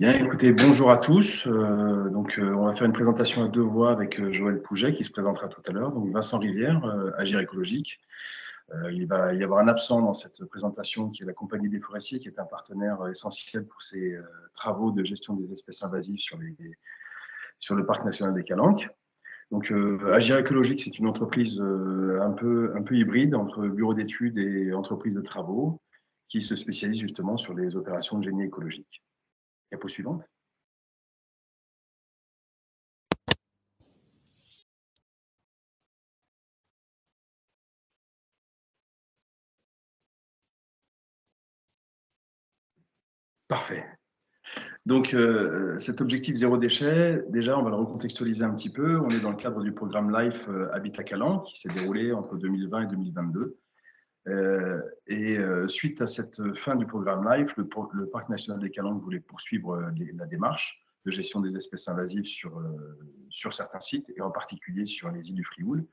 Bien, écoutez, bonjour à tous. On va faire une présentation à deux voix avec Joël Pouget qui se présentera tout à l'heure. Donc, Vincent Rivière, Agir écologique. Il va y avoir un absent dans cette présentation qui est la Compagnie des forestiers, qui est un partenaire essentiel pour ces travaux de gestion des espèces invasives sur le parc national des Calanques. Donc, Agir écologique, c'est une entreprise un peu hybride entre bureau d'études et entreprise de travaux qui se spécialise justement sur les opérations de génie écologique. Diapo suivante. Parfait. Donc, cet objectif zéro déchet, déjà, on va le recontextualiser un petit peu. On est dans le cadre du programme LIFE Habitat Calanques qui s'est déroulé entre 2020 et 2022. Suite à cette fin du programme LIFE, le Parc national des Calanques voulait poursuivre la démarche de gestion des espèces invasives sur certains sites, et en particulier sur les îles du Frioul.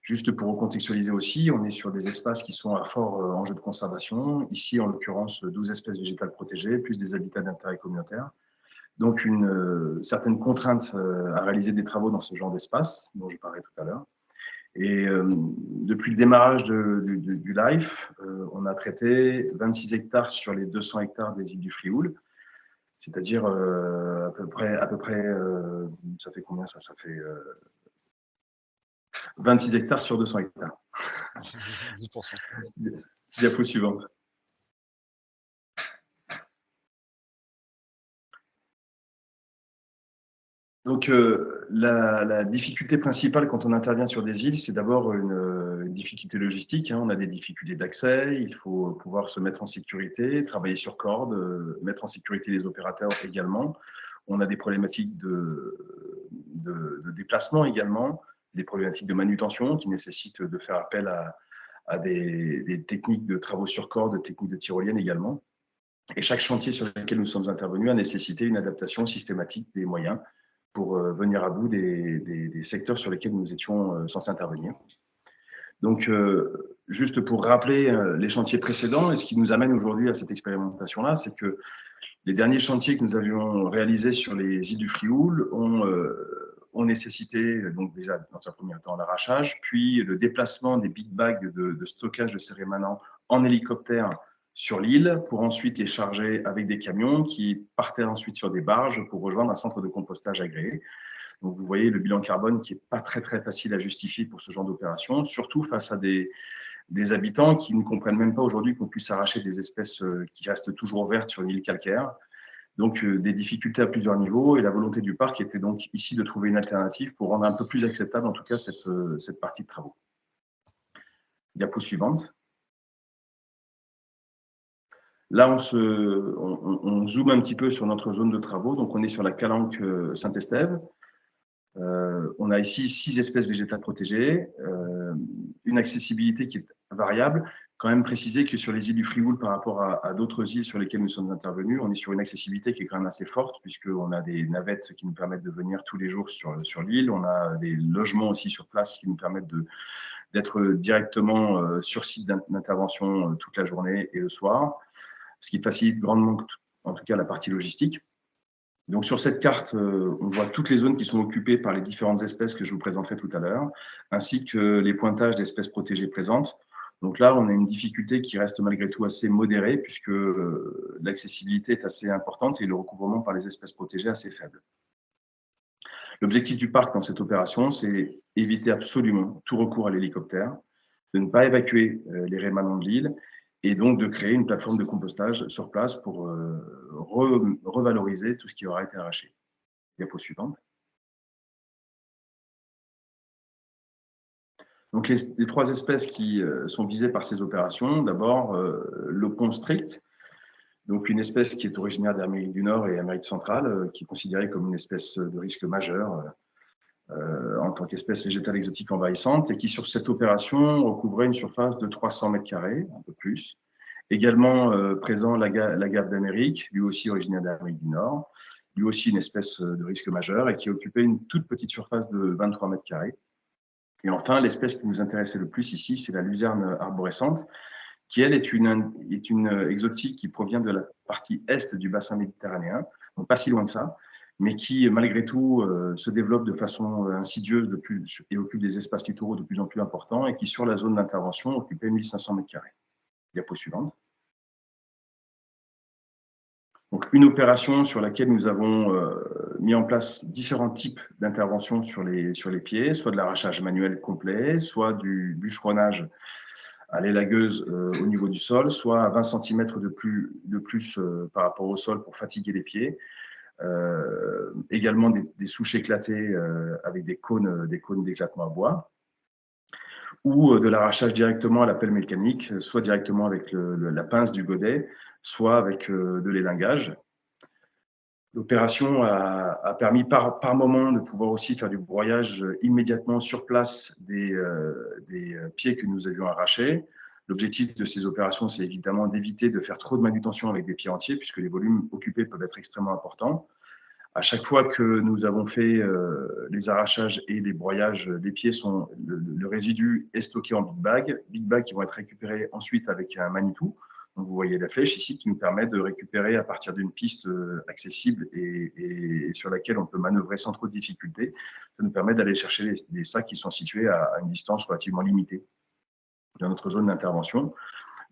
Juste pour recontextualiser aussi, on est sur des espaces qui sont à fort enjeu de conservation. Ici, en l'occurrence, 12 espèces végétales protégées, plus des habitats d'intérêt communautaire. Donc, une certaine contrainte à réaliser des travaux dans ce genre d'espace, dont je parlais tout à l'heure. Et depuis le démarrage du LIFE, on a traité 26 hectares sur les 200 hectares des îles du Frioul, c'est-à-dire à peu près ça fait combien ça fait 26 hectares sur 200 hectares. 10%. Diapo suivante. Donc, la difficulté principale quand on intervient sur des îles, c'est d'abord une difficulté logistique. On a des difficultés d'accès, il faut pouvoir se mettre en sécurité, travailler sur corde, mettre en sécurité les opérateurs également. On a des problématiques de déplacement également, des problématiques de manutention qui nécessitent de faire appel à des techniques de travaux sur corde, des techniques de tyrolienne également. Et chaque chantier sur lequel nous sommes intervenus a nécessité une adaptation systématique des moyens pour venir à bout des secteurs sur lesquels nous étions censés intervenir. Donc, juste pour rappeler les chantiers précédents, et ce qui nous amène aujourd'hui à cette expérimentation-là, c'est que les derniers chantiers que nous avions réalisés sur les îles du Frioul ont nécessité, donc déjà dans un premier temps l'arrachage, puis le déplacement des big bags de stockage de ces rémanents en hélicoptère sur l'île pour ensuite les charger avec des camions qui partaient ensuite sur des barges pour rejoindre un centre de compostage agréé. Donc vous voyez le bilan carbone qui n'est pas très facile à justifier pour ce genre d'opération, surtout face à des habitants qui ne comprennent même pas aujourd'hui qu'on puisse arracher des espèces qui restent toujours vertes sur une île calcaire. Donc des difficultés à plusieurs niveaux, et la volonté du parc était donc ici de trouver une alternative pour rendre un peu plus acceptable en tout cas cette partie de travaux. Diapo suivante. Là, on zoome un petit peu sur notre zone de travaux. Donc, on est sur la Calanque Saint-Estève. On a ici 6 espèces végétales protégées, une accessibilité qui est variable. Quand même préciser que sur les îles du Frioul, par rapport à d'autres îles sur lesquelles nous sommes intervenus, on est sur une accessibilité qui est quand même assez forte, puisqu'on a des navettes qui nous permettent de venir tous les jours sur l'île. On a des logements aussi sur place qui nous permettent d'être directement sur site d'intervention toute la journée et le soir, ce qui facilite grandement, en tout cas, la partie logistique. Donc, sur cette carte, on voit toutes les zones qui sont occupées par les différentes espèces que je vous présenterai tout à l'heure, ainsi que les pointages d'espèces protégées présentes. Donc là, on a une difficulté qui reste malgré tout assez modérée, puisque l'accessibilité est assez importante et le recouvrement par les espèces protégées assez faible. L'objectif du parc dans cette opération, c'est éviter absolument tout recours à l'hélicoptère, de ne pas évacuer les rémanents de l'île, et donc de créer une plateforme de compostage sur place pour revaloriser tout ce qui aura été arraché. Diapo suivante. Donc les 3 espèces qui sont visées par ces opérations, d'abord le pont strict, donc une espèce qui est originaire d'Amérique du Nord et Amérique centrale, qui est considérée comme une espèce de risque majeur en tant qu'espèce végétale exotique envahissante, et qui sur cette opération recouvrait une surface de 300 mètres carrés, un peu plus. Également présent l'agave d'Amérique, lui aussi originaire d'Amérique du Nord, lui aussi une espèce de risque majeur et qui occupait une toute petite surface de 23 mètres carrés. Et enfin, l'espèce qui nous intéressait le plus ici, c'est la luzerne arborescente, qui, elle, est une exotique qui provient de la partie est du bassin méditerranéen. donc pas si loin que ça, mais qui, malgré tout, se développe de façon insidieuse et occupe des espaces littoraux de plus en plus importants et qui, sur la zone d'intervention, occupait 1500 mètres carrés. Diapo suivante. Donc, une opération sur laquelle nous avons mis en place différents types d'interventions sur les pieds, soit de l'arrachage manuel complet, soit du bûcheronnage à l'élagueuse au niveau du sol, soit à 20 cm de plus par rapport au sol pour fatiguer les pieds. Également des souches éclatées avec des cônes d'éclatement à bois, ou de l'arrachage directement à la pelle mécanique, soit directement avec la pince du godet, soit avec de l'élingage. L'opération a permis par moment de pouvoir aussi faire du broyage immédiatement sur place des pieds que nous avions arrachés. L'objectif de ces opérations, c'est évidemment d'éviter de faire trop de manutention avec des pieds entiers, puisque les volumes occupés peuvent être extrêmement importants. À chaque fois que nous avons fait les arrachages et les broyages, les pieds le résidu est stocké en big bag qui vont être récupérés ensuite avec un Manitou. Donc vous voyez la flèche ici qui nous permet de récupérer à partir d'une piste accessible et sur laquelle on peut manœuvrer sans trop de difficulté. Ça nous permet d'aller chercher les sacs qui sont situés à une distance relativement limitée dans notre zone d'intervention.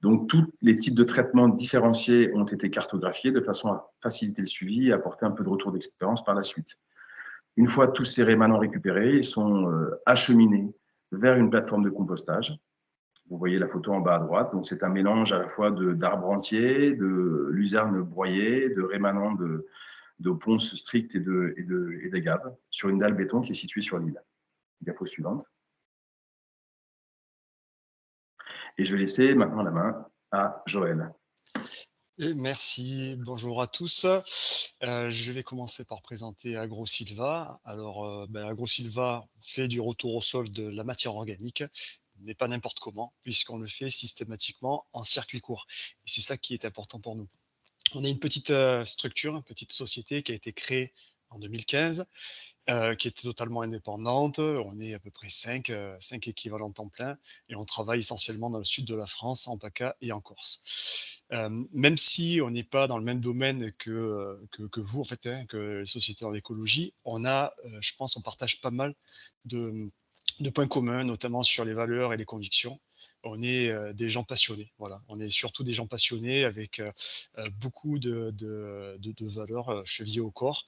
Donc, tous les types de traitements différenciés ont été cartographiés de façon à faciliter le suivi et apporter un peu de retour d'expérience par la suite. Une fois tous ces rémanents récupérés, ils sont acheminés vers une plateforme de compostage. Vous voyez la photo en bas à droite. Donc, c'est un mélange à la fois d'arbres entiers, de luzerne broyée, de rémanents de ponces strictes et d'agaves sur une dalle béton qui est située sur l'île. Diapo suivante. Et je vais laisser maintenant la main à Joël. Et merci, bonjour à tous. Je vais commencer par présenter AgroSylva. Alors, AgroSylva fait du retour au sol de la matière organique, mais pas n'importe comment, puisqu'on le fait systématiquement en circuit court. Et c'est ça qui est important pour nous. On est une petite structure, une petite société qui a été créée en 2015, qui était totalement indépendante. On est à peu près 5 équivalents temps plein et on travaille essentiellement dans le sud de la France, en PACA et en Corse. Même si on n'est pas dans le même domaine que vous, en fait, hein, que les sociétés en écologie, je pense, on partage pas mal de points communs, notamment sur les valeurs et les convictions. On est des gens passionnés, voilà. On est surtout des gens passionnés avec beaucoup de valeurs chevillées au corps.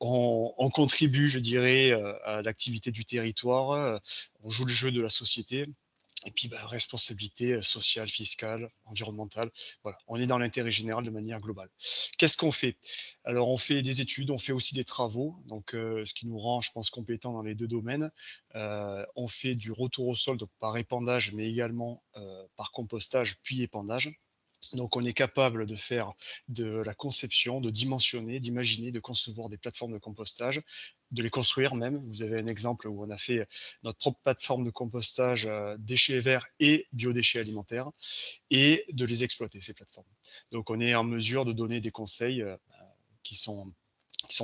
On contribue, je dirais, à l'activité du territoire, on joue le jeu de la société. Et puis, responsabilité sociale, fiscale, environnementale. Voilà, on est dans l'intérêt général de manière globale. Qu'est-ce qu'on fait? Alors, on fait des études, on fait aussi des travaux, donc ce qui nous rend, je pense, compétents dans les deux domaines. On fait du retour au sol, donc par épandage, mais également par compostage, puis épandage. Donc, on est capable de faire de la conception, de dimensionner, d'imaginer, de concevoir des plateformes de compostage, de les construire même. Vous avez un exemple où on a fait notre propre plateforme de compostage déchets verts et biodéchets alimentaires et de les exploiter, ces plateformes. Donc, on est en mesure de donner des conseils qui sont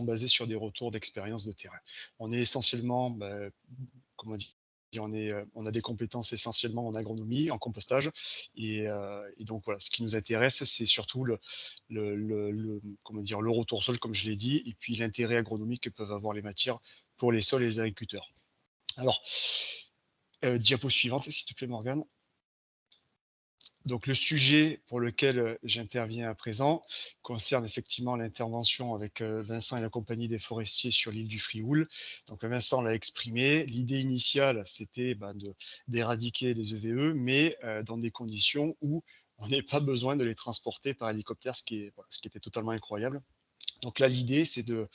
basés sur des retours d'expérience de terrain. On est essentiellement, comment dire, on a des compétences essentiellement en agronomie, en compostage. Et donc, voilà, ce qui nous intéresse, c'est surtout le retour au sol, comme je l'ai dit, et puis l'intérêt agronomique que peuvent avoir les matières pour les sols et les agriculteurs. Alors, diapo suivante, s'il te plaît, Morgane. Donc, le sujet pour lequel j'interviens à présent concerne effectivement l'intervention avec Vincent et la compagnie des forestiers sur l'île du Frioul. Donc, Vincent l'a exprimé. L'idée initiale, c'était d'éradiquer les EVE, mais dans des conditions où on n'ait pas besoin de les transporter par hélicoptère, ce qui était totalement incroyable. Donc là, l'idée, c'est de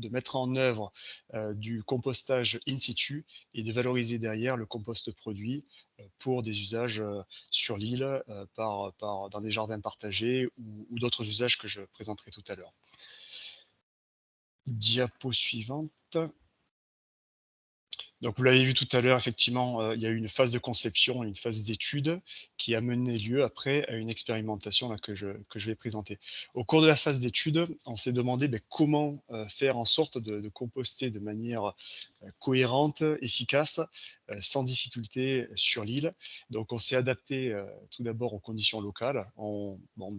mettre en œuvre du compostage in situ et de valoriser derrière le compost produit pour des usages sur l'île, dans des jardins partagés ou d'autres usages que je présenterai tout à l'heure. Diapo suivante. Donc, vous l'avez vu tout à l'heure, effectivement, il y a eu une phase de conception, une phase d'étude qui a mené lieu après à une expérimentation là, que je vais présenter. Au cours de la phase d'étude, on s'est demandé comment faire en sorte de composter de manière cohérente, efficace, sans difficulté sur l'île. Donc, on s'est adapté tout d'abord aux conditions locales.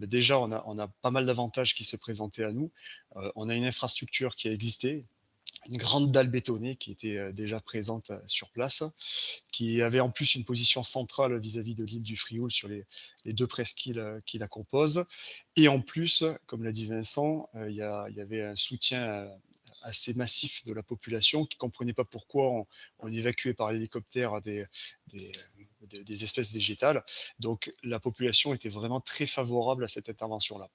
Déjà, on a pas mal d'avantages qui se présentaient à nous. On a une infrastructure qui a existé, une grande dalle bétonnée qui était déjà présente sur place, qui avait en plus une position centrale vis-à-vis de l'île du Frioul sur les deux presqu'îles qui la composent. Et en plus, comme l'a dit Vincent, il y avait un soutien assez massif de la population qui ne comprenait pas pourquoi on évacuait par hélicoptère des, des espèces végétales. Donc la population était vraiment très favorable à cette intervention-là.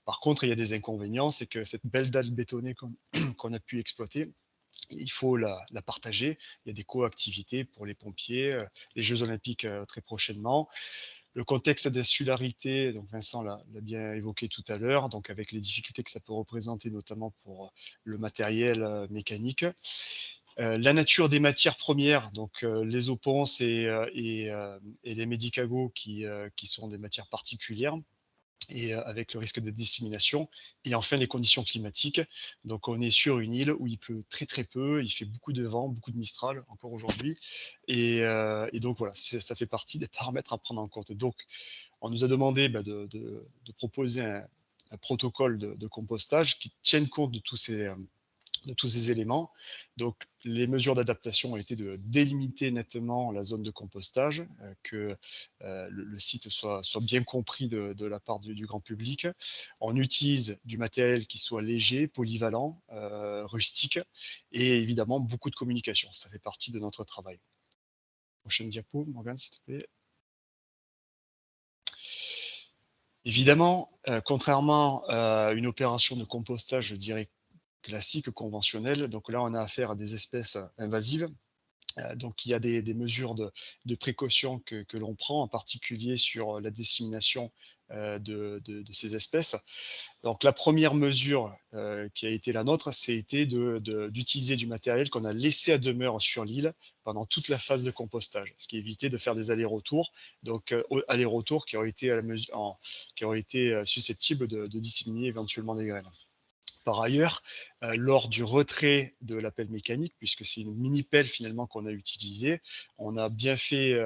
Par contre, il y a des inconvénients, c'est que cette belle dalle bétonnée qu'on a pu exploiter, il faut la partager. Il y a des coactivités pour les pompiers, les Jeux Olympiques très prochainement. Le contexte d'insularité, donc Vincent l'a bien évoqué tout à l'heure, donc avec les difficultés que ça peut représenter, notamment pour le matériel mécanique. La nature des matières premières, donc les eaux ponces et les médicagos qui sont des matières particulières, et avec le risque de dissémination. Et enfin, les conditions climatiques. Donc, on est sur une île où il pleut très très peu, il fait beaucoup de vent, beaucoup de mistral encore aujourd'hui. Et donc, voilà, ça fait partie des paramètres à prendre en compte. Donc, on nous a demandé de proposer un protocole de compostage qui tienne compte de tous ces éléments. Donc, les mesures d'adaptation ont été de délimiter nettement la zone de compostage, que le site soit bien compris de la part du grand public. On utilise du matériel qui soit léger, polyvalent, rustique, et évidemment beaucoup de communication. Ça fait partie de notre travail. Prochaine diapo, Morgane, s'il te plaît. Évidemment, contrairement à une opération de compostage, je dirais, classique, conventionnelle, donc là, on a affaire à des espèces invasives. Donc, il y a des mesures de précaution que l'on prend, en particulier sur la dissémination de ces espèces. Donc, la première mesure qui a été la nôtre, c'était d'utiliser du matériel qu'on a laissé à demeure sur l'île pendant toute la phase de compostage, ce qui évitait de faire des allers-retours, donc allers-retours qui auraient été, qui auraient été susceptibles de disséminer éventuellement des graines. Par ailleurs, lors du retrait de la pelle mécanique, puisque c'est une mini pelle finalement qu'on a utilisée, on a bien fait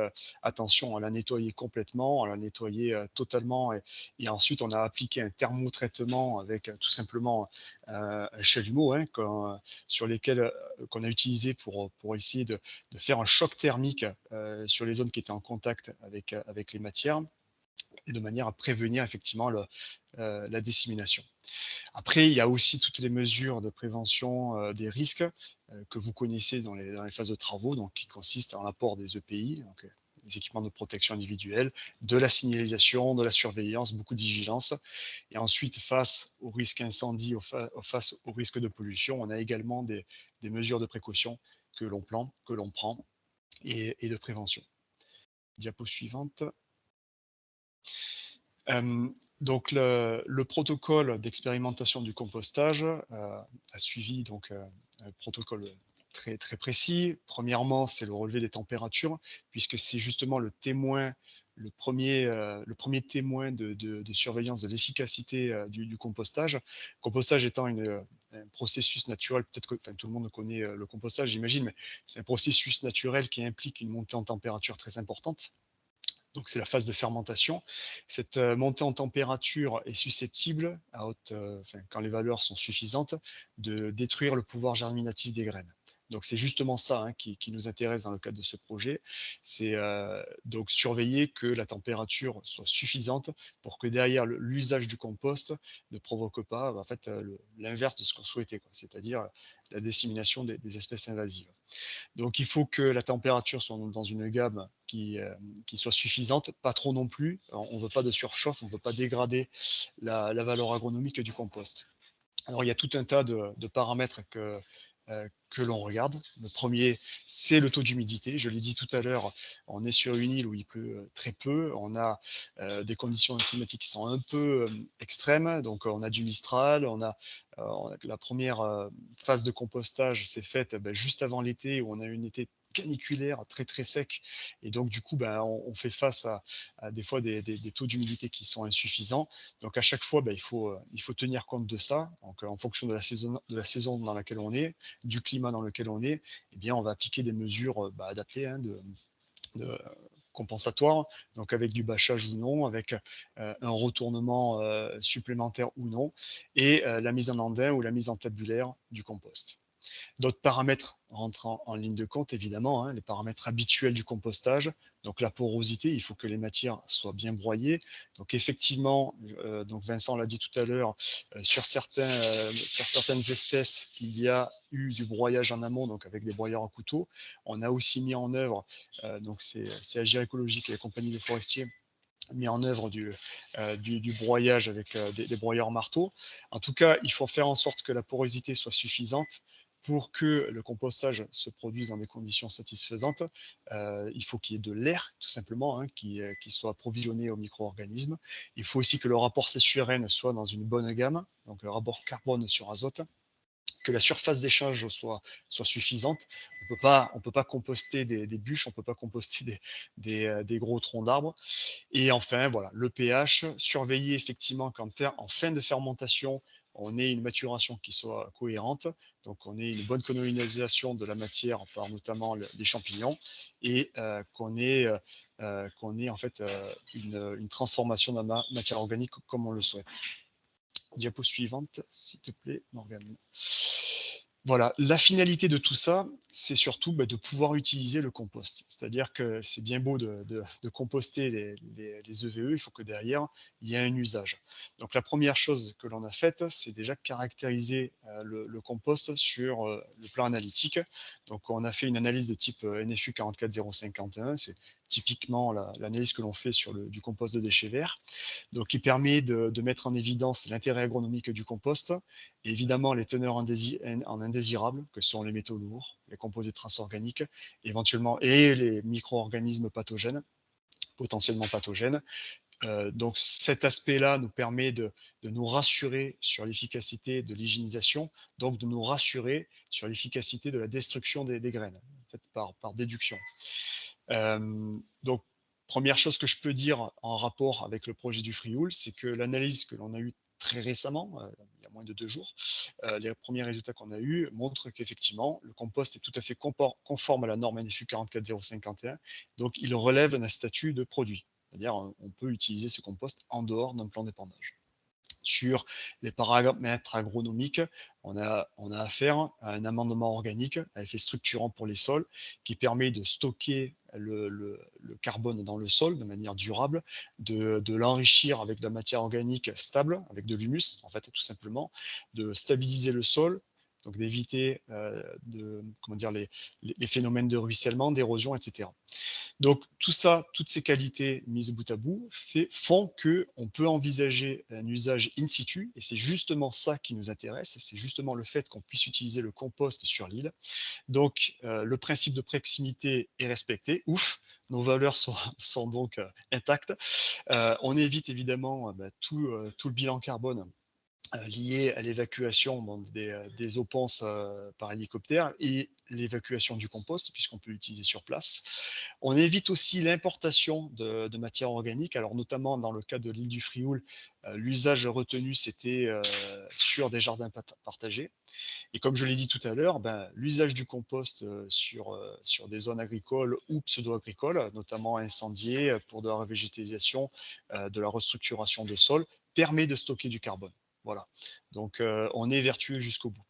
attention à la nettoyer complètement, à la nettoyer totalement, et ensuite on a appliqué un thermotraitement avec tout simplement un chalumeau sur lesquels qu'on a utilisé pour essayer de faire un choc thermique sur les zones qui étaient en contact avec les matières, et de manière à prévenir effectivement la dissémination. Après, il y a aussi toutes les mesures de prévention des risques que vous connaissez dans les phases de travaux, donc qui consistent en l'apport des EPI, donc les équipements de protection individuelle, de la signalisation, de la surveillance, beaucoup de vigilance. Et ensuite, face au risque incendie, face au risque de pollution, on a également des mesures de précaution que l'on prend et de prévention. Diapo suivante. Donc le protocole d'expérimentation du compostage a suivi donc un protocole très, très précis. Premièrement, c'est le relevé des températures, puisque c'est justement le premier témoin de surveillance de l'efficacité du compostage. Le compostage étant un processus naturel, peut-être que tout le monde connaît le compostage, j'imagine, mais c'est un processus naturel qui implique une montée en température très importante. Donc c'est la phase de fermentation. Cette montée en température est susceptible, quand les valeurs sont suffisantes, de détruire le pouvoir germinatif des graines. Donc c'est justement ça qui nous intéresse dans le cadre de ce projet, c'est donc surveiller que la température soit suffisante pour que derrière l'usage du compost ne provoque pas l'inverse de ce qu'on souhaitait, c'est-à-dire la dissémination des espèces invasives. Donc il faut que la température soit dans une gamme qui soit suffisante, pas trop non plus. On ne veut pas de surchauffe, on ne veut pas dégrader la valeur agronomique du compost. Alors il y a tout un tas de paramètres que l'on regarde. Le premier, c'est le taux d'humidité. Je l'ai dit tout à l'heure, on est sur une île où il pleut très peu. On a des conditions climatiques qui sont un peu extrêmes. Donc, on a du mistral. La première phase de compostage s'est faite juste avant l'été, où on a eu un été caniculaire, très très sec, et donc du coup ben, on fait face à des fois des taux d'humidité qui sont insuffisants. Donc à chaque fois ben, il faut tenir compte de ça. Donc en fonction de la saison dans laquelle on est, du climat dans lequel on est, eh bien on va appliquer des mesures adaptées, hein, de compensatoire, donc avec du bâchage ou non, avec un retournement supplémentaire ou non, et la mise en andin ou la mise en tabulaire du compost. D'autres paramètres rentrent en ligne de compte, évidemment, hein, les paramètres habituels du compostage. Donc la porosité, il faut que les matières soient bien broyées. Donc effectivement, donc Vincent l'a dit tout à l'heure, sur certaines espèces, il y a eu du broyage en amont, donc avec des broyeurs à couteau. On a aussi mis en œuvre, donc c'est Agir écologique et la compagnie des forestiers, mis en œuvre du broyage avec des broyeurs marteaux. En tout cas, il faut faire en sorte que la porosité soit suffisante pour que le compostage se produise dans des conditions satisfaisantes. Il faut qu'il y ait de l'air, tout simplement, hein, qui soit approvisionné aux micro-organismes. Il faut aussi que le rapport CSU-RN soit dans une bonne gamme, donc le rapport carbone sur azote, que la surface d'échange soit suffisante. On peut pas composter des bûches, on peut pas composter des gros troncs d'arbres. Et enfin, voilà, le pH, surveiller effectivement qu'en fin de fermentation, on ait une maturation qui soit cohérente, donc on ait une bonne colonisation de la matière par notamment les champignons, et qu'on ait en fait une transformation de la matière organique comme on le souhaite. Diapo suivante, s'il te plaît, Morgane. Voilà, la finalité de tout ça, c'est surtout de pouvoir utiliser le compost. C'est-à-dire que c'est bien beau de composter les EVE, il faut que derrière, il y ait un usage. Donc la première chose que l'on a faite, c'est déjà caractériser le compost sur le plan analytique. Donc on a fait une analyse de type NFU 44051, c'est typiquement l'analyse que l'on fait du compost de déchets verts, donc qui permet de mettre en évidence l'intérêt agronomique du compost, et évidemment les teneurs en indésirables, que sont les métaux lourds, les composés transorganiques, éventuellement, et les micro-organismes pathogènes, potentiellement pathogènes. Donc cet aspect-là nous permet de nous rassurer sur l'efficacité de l'hygiénisation, donc de nous rassurer sur l'efficacité de la destruction des graines, en fait, par déduction. Donc, première chose que je peux dire en rapport avec le projet du Frioul, c'est que l'analyse que l'on a eue très récemment, il y a moins de 2 jours, les premiers résultats qu'on a eus montrent qu'effectivement, le compost est tout à fait conforme à la norme NFU 44051, donc il relève d'un statut de produit. C'est-à-dire, on peut utiliser ce compost en dehors d'un plan d'épandage. Sur les paramètres agronomiques, on a affaire à un amendement organique à effet structurant pour les sols qui permet de stocker le carbone dans le sol de manière durable, de l'enrichir avec de la matière organique stable, avec de l'humus, en fait, tout simplement, de stabiliser le sol, donc d'éviter les phénomènes de ruissellement, d'érosion, etc. Donc tout ça, toutes ces qualités mises bout à bout font qu'on peut envisager un usage in situ, et c'est justement ça qui nous intéresse, c'est justement le fait qu'on puisse utiliser le compost sur l'île. Donc le principe de proximité est respecté, ouf, nos valeurs sont donc intactes. On évite évidemment tout le bilan carbone lié à l'évacuation des eaux ponces par hélicoptère et l'évacuation du compost, puisqu'on peut l'utiliser sur place. On évite aussi l'importation de matières organiques, alors notamment dans le cas de l'île du Frioul, l'usage retenu, c'était sur des jardins partagés. Et comme je l'ai dit tout à l'heure, l'usage du compost sur des zones agricoles ou pseudo-agricoles, notamment incendiées pour de la revégétalisation, de la restructuration de sol, permet de stocker du carbone. Voilà. Donc, on est vertueux jusqu'au bout.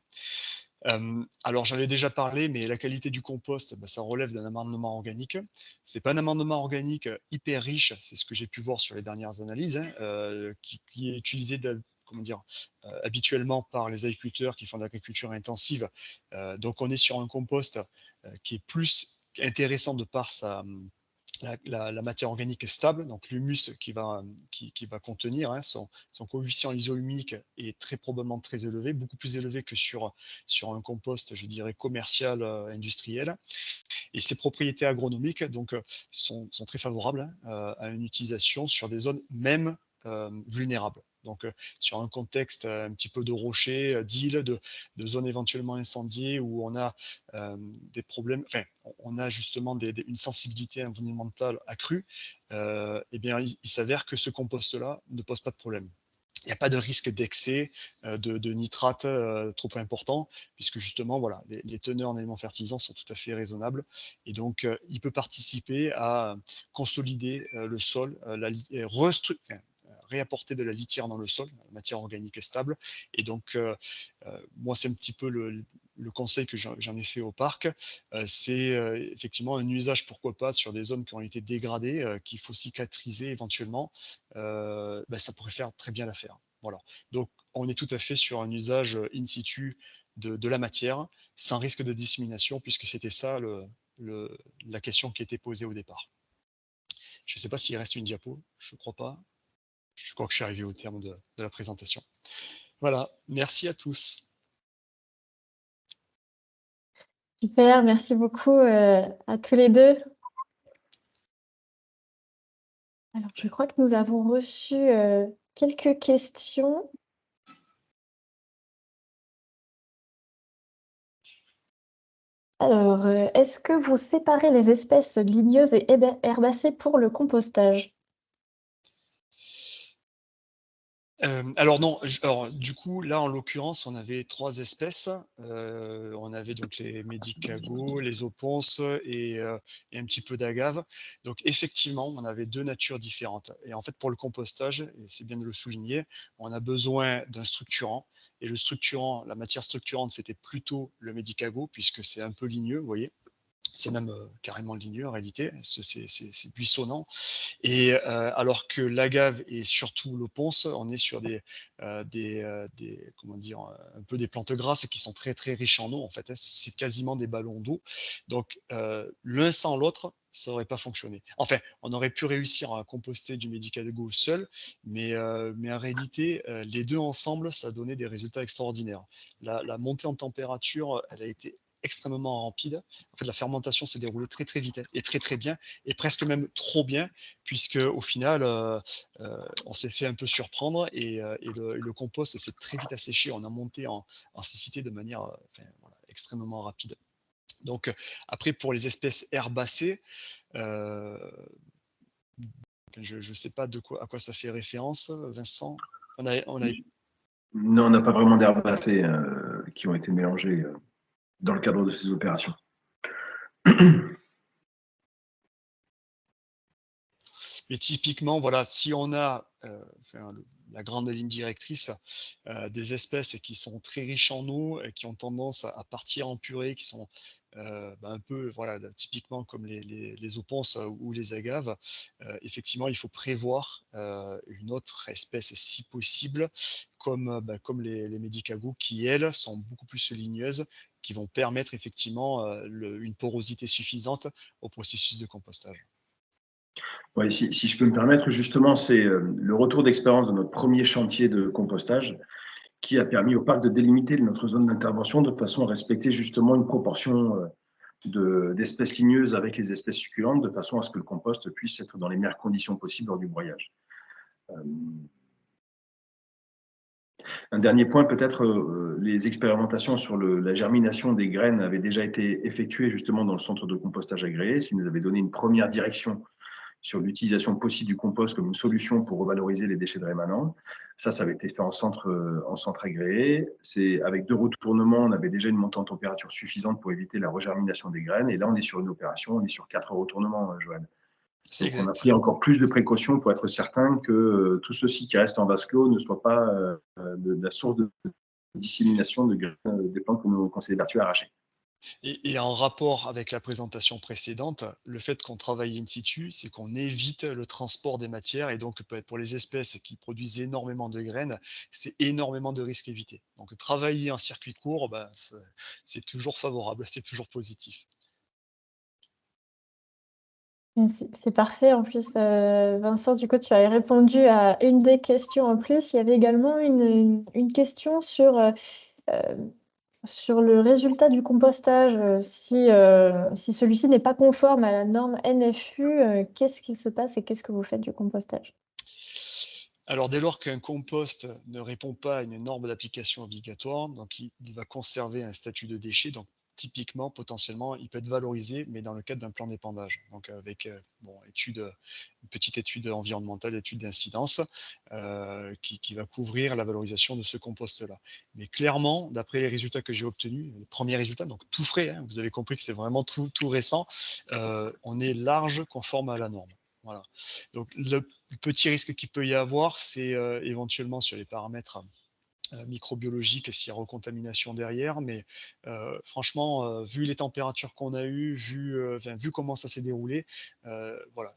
Alors, j'en ai déjà parlé, mais la qualité du compost, ça relève d'un amendement organique. C'est pas un amendement organique hyper riche, c'est ce que j'ai pu voir sur les dernières analyses, hein, qui est utilisé habituellement par les agriculteurs qui font de l'agriculture intensive. Donc, on est sur un compost qui est plus intéressant de par la matière organique est stable, donc l'humus qui va contenir, hein, son coefficient isohumique est très probablement très élevé, beaucoup plus élevé que sur un compost, je dirais, commercial, industriel. Et ses propriétés agronomiques donc, sont très favorables, hein, à une utilisation sur des zones même vulnérables. Donc, sur un contexte un petit peu de rocher, d'île, de zone éventuellement incendiée où on a des problèmes, enfin, on a justement une sensibilité environnementale accrue, eh bien, il s'avère que ce compost-là ne pose pas de problème. Il n'y a pas de risque d'excès de nitrate trop important, puisque justement, voilà, les teneurs en éléments fertilisants sont tout à fait raisonnables. Et donc, il peut participer à consolider le sol, réapporter de la litière dans le sol, la matière organique est stable. Et donc, moi, c'est un petit peu le conseil que j'en ai fait au parc, c'est effectivement un usage, pourquoi pas, sur des zones qui ont été dégradées, qu'il faut cicatriser éventuellement. Ça pourrait faire très bien l'affaire. Voilà. Donc, on est tout à fait sur un usage in situ de la matière, sans risque de dissémination, puisque c'était ça la question qui était posée au départ. Je ne sais pas s'il reste une diapo, je ne crois pas. Je crois que je suis arrivé au terme de la présentation. Voilà, merci à tous. Super, merci beaucoup à tous les deux. Alors, je crois que nous avons reçu quelques questions. Alors, est-ce que vous séparez les espèces ligneuses et herbacées pour le compostage? Alors non, alors, du coup, là, en l'occurrence, on avait 3 espèces. On avait donc les médicagos, les oponces et un petit peu d'agave. Donc effectivement, on avait 2 natures différentes. Et en fait, pour le compostage, et c'est bien de le souligner, on a besoin d'un structurant. Et le structurant, la matière structurante, c'était plutôt le médicago, puisque c'est un peu ligneux, vous voyez. C'est même carrément ligneux en réalité, c'est buissonnant. Et alors que l'agave et surtout l'oponce, on est sur comment dire, un peu des plantes grasses qui sont très très riches en eau en fait. Hein, c'est quasiment des ballons d'eau. Donc l'un sans l'autre, ça n'aurait pas fonctionné. Enfin, on aurait pu réussir à composter du Medicago seul, mais en réalité, les deux ensemble, ça a donné des résultats extraordinaires. La montée en température, elle a été extrêmement rapide. En fait, la fermentation s'est déroulée très très vite et très très bien, et presque même trop bien, puisque au final, on s'est fait un peu surprendre et le compost s'est très vite asséché. On a monté en cécité de manière voilà, extrêmement rapide. Donc après, pour les espèces herbacées, je ne sais pas à quoi ça fait référence, Vincent. Non, on n'a pas vraiment d'herbacées qui ont été mélangées dans le cadre de ces opérations. Mais typiquement, voilà, si on a la grande ligne directrice, des espèces qui sont très riches en eau, et qui ont tendance à partir en purée, qui sont un peu, voilà, typiquement comme les oponces ou les agaves, effectivement, il faut prévoir une autre espèce si possible, comme les médicagos, qui, elles, sont beaucoup plus ligneuses, qui vont permettre effectivement une porosité suffisante au processus de compostage. Ouais, si je peux me permettre, justement, c'est le retour d'expérience de notre premier chantier de compostage qui a permis au parc de délimiter notre zone d'intervention de façon à respecter justement une proportion d'espèces ligneuses avec les espèces succulentes, de façon à ce que le compost puisse être dans les meilleures conditions possibles lors du broyage. Un dernier point, peut-être, les expérimentations sur la germination des graines avaient déjà été effectuées justement dans le centre de compostage agréé, ce qui nous avait donné une première direction sur l'utilisation possible du compost comme une solution pour revaloriser les déchets de rémanents. Ça avait été fait en centre agréé. C'est avec 2 retournements, on avait déjà une montée en température suffisante pour éviter la regermination des graines. Et là, on est sur une opération, on est sur 4 retournements, Joël. Donc, on a pris encore plus de précautions pour être certain que tout ceci qui reste en vase clos ne soit pas de la source de dissémination de graines des plantes qu'on s'est évertué à arracher. Et en rapport avec la présentation précédente, le fait qu'on travaille in situ, c'est qu'on évite le transport des matières, et donc pour les espèces qui produisent énormément de graines, c'est énormément de risques évités. Donc travailler en circuit court, c'est toujours favorable, c'est toujours positif. C'est parfait. En plus, Vincent, du coup, tu as répondu à une des questions en plus. Il y avait également une question sur le résultat du compostage. Si celui-ci n'est pas conforme à la norme NFU, qu'est-ce qui se passe et qu'est-ce que vous faites du compostage? Alors, dès lors qu'un compost ne répond pas à une norme d'application obligatoire, donc il va conserver un statut de déchet. Donc, typiquement, potentiellement, il peut être valorisé, mais dans le cadre d'un plan d'épandage. Donc, avec une petite étude environnementale, étude d'incidence, qui va couvrir la valorisation de ce compost-là. Mais clairement, d'après les résultats que j'ai obtenus, les premiers résultats, donc tout frais, hein, vous avez compris que c'est vraiment tout récent, on est large conforme à la norme. Voilà. Donc, le petit risque qu'il peut y avoir, c'est éventuellement sur les paramètres microbiologiques, s'il y a recontamination derrière, mais franchement, vu les températures qu'on a eues, vu comment ça s'est déroulé, voilà,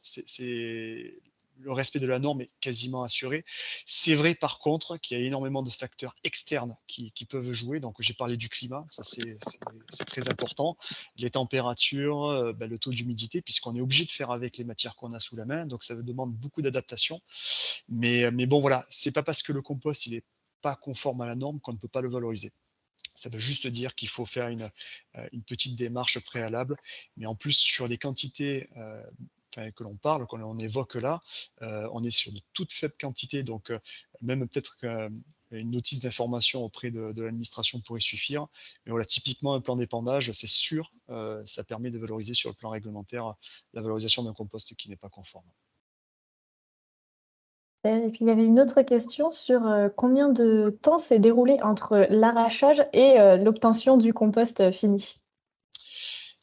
le respect de la norme est quasiment assuré. C'est vrai par contre qu'il y a énormément de facteurs externes qui peuvent jouer. Donc j'ai parlé du climat, ça c'est très important. Les températures, le taux d'humidité, puisqu'on est obligé de faire avec les matières qu'on a sous la main. Donc ça demande beaucoup d'adaptation. Mais bon voilà, c'est pas parce que le compost il est pas conforme à la norme qu'on ne peut pas le valoriser. Ça veut juste dire qu'il faut faire une petite démarche préalable. Mais en plus, sur les quantités que l'on parle, qu'on évoque là, on est sur de toutes faibles quantités. Donc, même peut-être qu'une notice d'information auprès de l'administration pourrait suffire. Mais voilà, typiquement, un plan d'épandage, c'est sûr, ça permet de valoriser sur le plan réglementaire la valorisation d'un compost qui n'est pas conforme. Et puis il y avait une autre question sur combien de temps s'est déroulé entre l'arrachage et l'obtention du compost fini.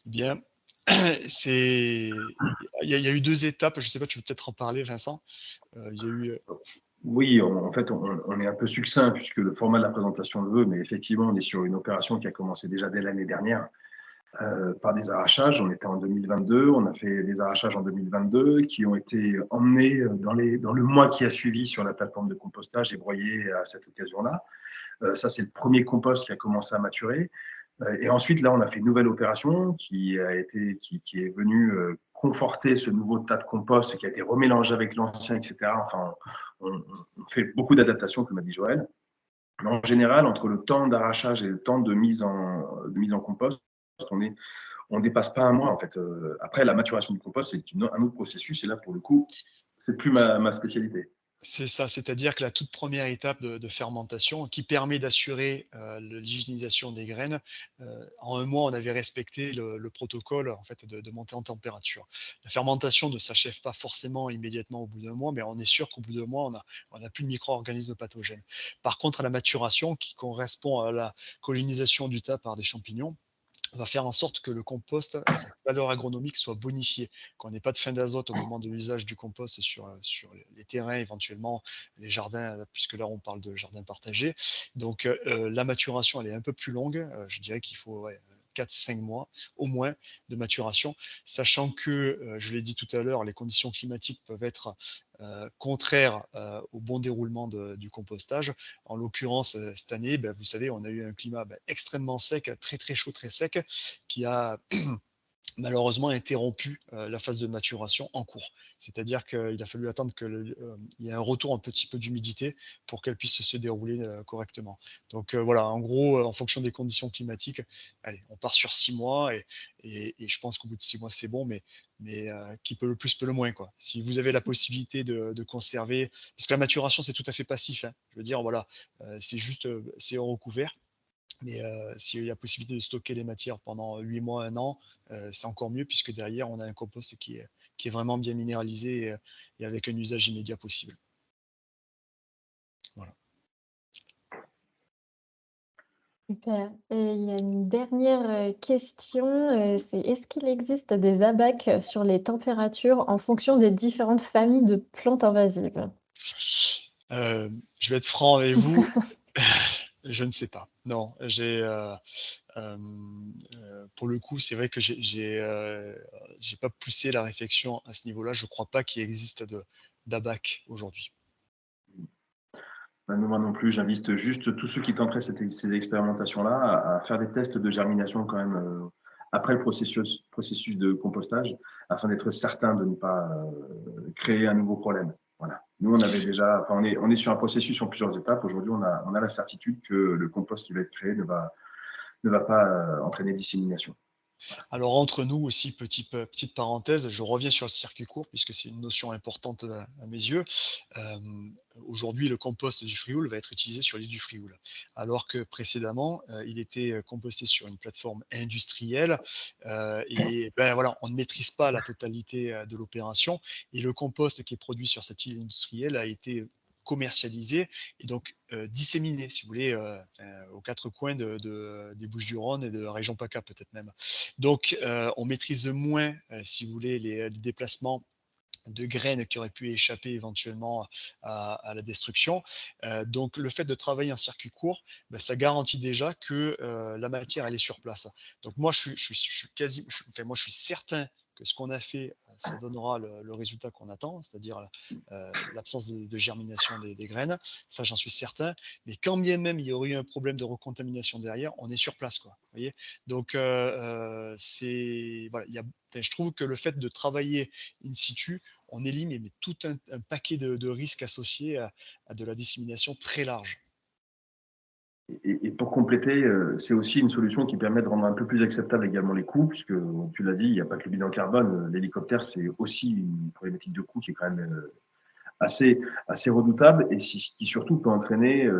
Eh bien, il y a eu 2 étapes. Je ne sais pas, tu veux peut-être en parler, Vincent. Il y a eu. Oui, en fait, on est un peu succinct puisque le format de la présentation le veut, mais effectivement, on est sur une opération qui a commencé déjà dès l'année dernière par des arrachages. On était en 2022, on a fait des arrachages en 2022 qui ont été emmenés dans le mois qui a suivi sur la plateforme de compostage et broyés à cette occasion-là. Ça, c'est le premier compost qui a commencé à maturer. Et ensuite, là, on a fait une nouvelle opération qui est venue conforter ce nouveau tas de compost qui a été remélangé avec l'ancien, etc. Enfin, on fait beaucoup d'adaptations, comme a dit Joël. Mais en général, entre le temps d'arrachage et le temps de mise en compost, on dépasse pas un mois, en fait. Après, la maturation du compost, c'est un autre processus. Et là, pour le coup, c'est plus ma spécialité. C'est ça, c'est-à-dire que la toute première étape de fermentation qui permet d'assurer l'hygiénisation des graines, en un mois, on avait respecté le protocole en fait, de montée en température. La fermentation ne s'achève pas forcément immédiatement au bout d'un mois, mais on est sûr qu'au bout d'un mois, on a plus de micro-organismes pathogènes. Par contre, la maturation, qui correspond à la colonisation du tas par des champignons, va faire en sorte que le compost, sa valeur agronomique soit bonifiée, qu'on n'ait pas de fin d'azote au moment de l'usage du compost sur les terrains, éventuellement les jardins, puisque là on parle de jardins partagés. Donc la maturation, elle est un peu plus longue. Je dirais qu'il faut 4-5 mois au moins de maturation, sachant que, je l'ai dit tout à l'heure, les conditions climatiques peuvent être contraires au bon déroulement du compostage. En l'occurrence, cette année, vous savez, on a eu un climat extrêmement sec, très très chaud, très sec, qui a malheureusement interrompu la phase de maturation en cours. C'est-à-dire qu'il a fallu attendre qu'il y ait un retour un petit peu d'humidité pour qu'elle puisse se dérouler correctement. Donc voilà, en gros, en fonction des conditions climatiques, allez, on part sur 6 mois et je pense qu'au bout de 6 mois, c'est bon, mais qui peut le plus, peut le moins, quoi. Si vous avez la possibilité de conserver, parce que la maturation, c'est tout à fait passif, hein. Je veux dire, voilà, c'est juste, c'est recouvert. Mais s'il y a la possibilité de stocker les matières pendant 8 mois, 1 an, c'est encore mieux puisque derrière, on a un compost qui est vraiment bien minéralisé et avec un usage immédiat possible. Voilà. Super. Et il y a une dernière question, c'est est-ce qu'il existe des abacs sur les températures en fonction des différentes familles de plantes invasives? Je vais être franc avec vous, je ne sais pas. Non, pour le coup, c'est vrai que j'ai pas poussé la réflexion à ce niveau-là. Je ne crois pas qu'il existe d'abac aujourd'hui. Moi non plus, j'invite juste tous ceux qui tenteraient ces expérimentations-là à faire des tests de germination quand même après le processus de compostage, afin d'être certain de ne pas créer un nouveau problème. Voilà. Nous, on avait déjà, on est sur un processus en plusieurs étapes. Aujourd'hui, on a la certitude que le compost qui va être créé ne va pas entraîner dissémination. Alors entre nous aussi, petite parenthèse, je reviens sur le circuit court puisque c'est une notion importante à mes yeux. Aujourd'hui, le compost du Frioul va être utilisé sur l'île du Frioul, alors que précédemment, il était composté sur une plateforme industrielle et ben voilà, on ne maîtrise pas la totalité de l'opération et le compost qui est produit sur cette île industrielle a été commercialisé et donc disséminé, si vous voulez, aux quatre coins des Bouches-du-Rhône et de la région PACA peut-être même. Donc, on maîtrise moins, si vous voulez, les déplacements de graines qui auraient pu échapper éventuellement à la destruction. Donc, le fait de travailler en circuit court, ben, ça garantit déjà que la matière, elle est sur place. Donc, moi, je suis certain que ce qu'on a fait, ça donnera le résultat qu'on attend, c'est-à-dire l'absence de germination des graines. Ça, j'en suis certain. Mais quand bien même il y aurait eu un problème de recontamination derrière, on est sur place, quoi. Vous voyez. Donc, voilà, je trouve que le fait de travailler in situ, on élimine tout un paquet de risques associés à de la dissémination très large. Et pour compléter, c'est aussi une solution qui permet de rendre un peu plus acceptable également les coûts, puisque tu l'as dit, il n'y a pas que le bilan carbone. L'hélicoptère, c'est aussi une problématique de coût qui est quand même assez redoutable et qui surtout peut entraîner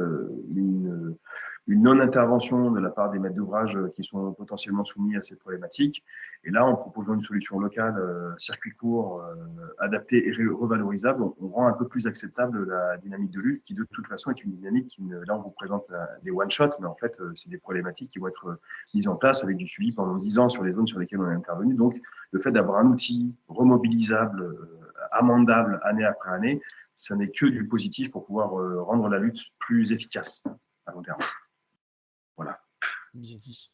une non-intervention de la part des maîtres d'ouvrage qui sont potentiellement soumis à cette problématique. Et là, en proposant une solution locale, circuit court, adaptée et revalorisable, on rend un peu plus acceptable la dynamique de lutte qui, de toute façon, est une dynamique qui, là, on vous présente des one-shots, mais en fait, c'est des problématiques qui vont être mises en place avec du suivi pendant 10 ans sur les zones sur lesquelles on est intervenu. Donc, le fait d'avoir un outil remobilisable, amendable année après année, ça n'est que du positif pour pouvoir rendre la lutte plus efficace à long terme. Voilà. Bien dit.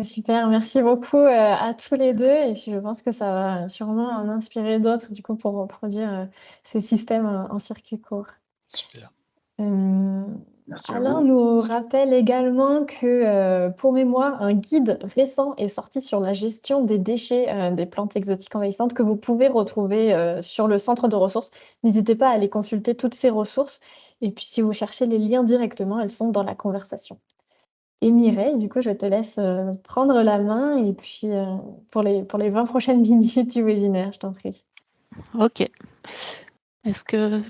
Super, merci beaucoup à tous les deux. Et puis je pense que ça va sûrement en inspirer d'autres du coup pour reproduire ces systèmes en circuit court. Super. Merci à Alain vous. nous rappelle également que, pour mémoire, un guide récent est sorti sur la gestion des déchets des plantes exotiques envahissantes que vous pouvez retrouver sur le centre de ressources. N'hésitez pas à aller consulter toutes ces ressources. Et puis, si vous cherchez les liens directement, elles sont dans la conversation. Et Mireille, du coup, je te laisse prendre la main et puis pour les 20 prochaines minutes du webinaire, je t'en prie. Ok. Est-ce que